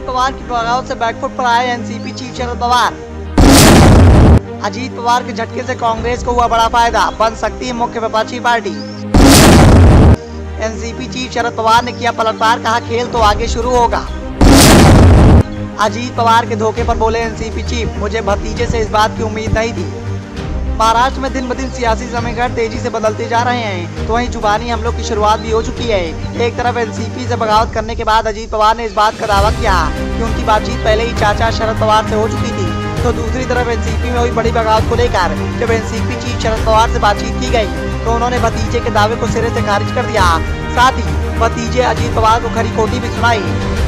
पवार की बगावत से बैकफुट पर आए एनसीपी चीफ शरद पवार। अजीत पवार के झटके से कांग्रेस को हुआ बड़ा फायदा, बन सकती है मुख्य विपक्षी party. NCP chief Sharad Pawar ने किया पलटवार, कहा खेल तो आगे शुरू होगा। अजीत पवार के धोखे पर बोले एनसीपी चीफ, मुझे भतीजे से इस बात की उम्मीद नहीं थी। महाराष्ट्र में दिन ब दिन सियासी समीकरण तेजी से बदलते जा रहे हैं, तो वहीं जुबानी हमलों की शुरुआत भी हो चुकी है। एक तरफ एनसीपी से बगावत करने के बाद अजीत पवार ने इस बात का दावा किया कि उनकी बातचीत पहले ही चाचा शरद पवार से हो चुकी थी, तो दूसरी तरफ एनसीपी में हुई बड़ी बगावत को लेकर जब एनसीपी चीफ शरद पवार से बातचीत की गई तो उन्होंने भतीजे के दावे को सिरे से खारिज कर दिया। साथ ही भतीजे अजीत पवार को खरी खोटी भी सुनाई।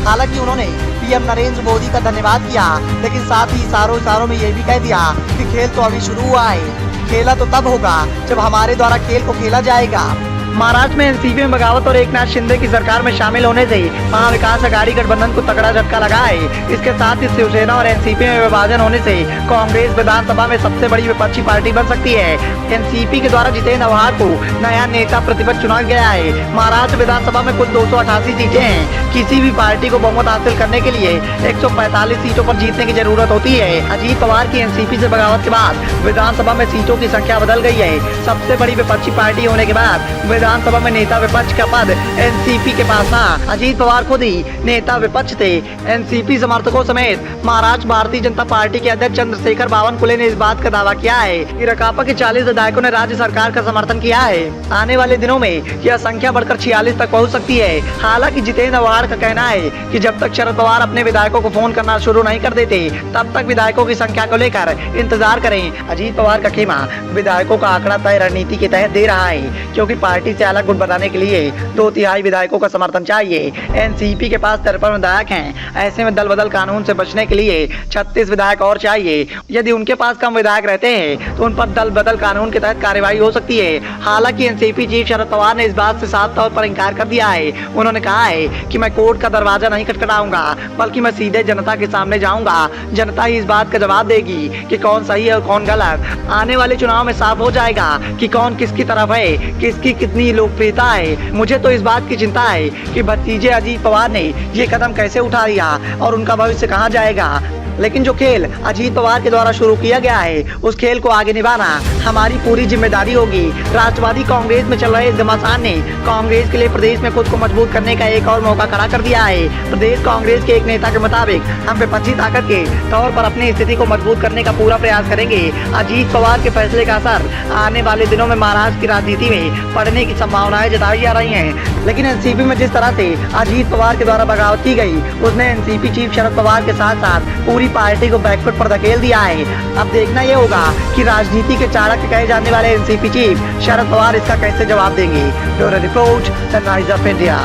हालांकि उन्होंने पीएम नरेंद्र मोदी का धन्यवाद किया, लेकिन साथ ही इशारों में ये भी कह दिया कि खेल तो अभी शुरू हुआ है, खेला तो तब होगा जब हमारे द्वारा खेल को खेला जाएगा। महाराष्ट्र में एनसीपी में बगावत और एकनाथ शिंदे की सरकार में शामिल होने से महाविकास अघाड़ी गठबंधन को तगड़ा झटका लगा है। इसके साथ ही शिवसेना और एनसीपी में विभाजन होने से कांग्रेस विधानसभा में सबसे बड़ी विपक्षी पार्टी बन सकती है। एनसीपी के द्वारा जितेंद्र आव्हाड को नया नेता प्रतिपक्ष चुना गया है। महाराष्ट्र विधानसभा में कुल 288 सीटें हैं। किसी भी पार्टी को बहुमत हासिल करने के लिए 145 सीटों पर जीतने की जरूरत होती है। अजीत पवार की एनसीपी से बगावत के बाद विधानसभा में सीटों की संख्या बदल गई है। सबसे बड़ी विपक्षी पार्टी होने के बाद विधानसभा में नेता विपक्ष का पद एनसीपी के पास था। अजीत पवार खुद ही नेता विपक्ष थे। एनसीपी समर्थकों समेत महाराष्ट्र भारतीय जनता पार्टी के अध्यक्ष चंद्रशेखर बावनकुले ने इस बात का दावा किया है कि राकांपा के 40 विधायकों ने राज्य सरकार का समर्थन किया है। आने वाले दिनों में यह संख्या बढ़कर 46 तक पहुंच सकती है। हालांकि जितेंद्र आव्हाड का कहना है कि जब तक शरद पवार अपने विधायकों को फोन करना शुरू नहीं कर देते तब तक विधायकों की संख्या को लेकर इंतजार करें। अजीत पवार का खेमा विधायकों का आंकड़ा तय रणनीति के तहत दे रहा है, क्योंकि पार्टी से अलग गुट बनाने के लिए 2/3 विधायकों का समर्थन चाहिए। एनसीपी के पास 53 विधायक हैं। ऐसे में दल बदल कानून से बचने के लिए 36 विधायक और चाहिए। यदि उनके पास कम विधायक रहते हैं तो उन पर दल बदल कानून के तहत कार्रवाई हो सकती है। हालांकि एनसीपी चीफ शरद पवार ने इस बात से साफ तौर पर इंकार कर दिया है। उन्होंने कहा है कि मैं कोर्ट का दरवाजा नहीं खटखटाऊंगा, बल्कि मैं सीधे जनता के सामने जाऊंगा। जनता ही इस बात का जवाब देगी कि कौन सही है और कौन गलत। आने वाले चुनाव में साफ हो जाएगा कि कौन किसकी तरफ है, किसकी कितनी लोकप्रियता है। मुझे तो इस बात की चिंता है कि भतीजे अजीत पवार ने ये कदम कैसे उठा लिया और उनका भविष्य कहाँ जाएगा। लेकिन जो खेल अजीत पवार के द्वारा शुरू किया गया है उस खेल को आगे निभाना हमारी पूरी जिम्मेदारी होगी। राष्ट्रवादी कांग्रेस में चल रहे इस घमासान ने कांग्रेस के लिए प्रदेश में खुद को मजबूत करने का एक और मौका खड़ा कर दिया है। प्रदेश कांग्रेस के एक नेता के मुताबिक हम विपक्षी ताकत के तौर पर अपनी स्थिति को मजबूत करने का पूरा प्रयास करेंगे। अजीत पवार के फैसले का असर आने वाले दिनों में महाराष्ट्र की राजनीति में पड़ने की संभावनाएं जताई जा रही है। लेकिन एनसीपी में जिस तरह से अजीत पवार के द्वारा बगावत की गई उसने एनसीपी चीफ शरद पवार के साथ साथ पूरी पार्टी को बैकफुट पर धकेल दिया है। अब देखना यह होगा कि राजनीति के चाणक्य कहे जाने वाले एनसीपी चीफ शरद पवार इसका कैसे जवाब देंगे। Bureau report, sunrise of India.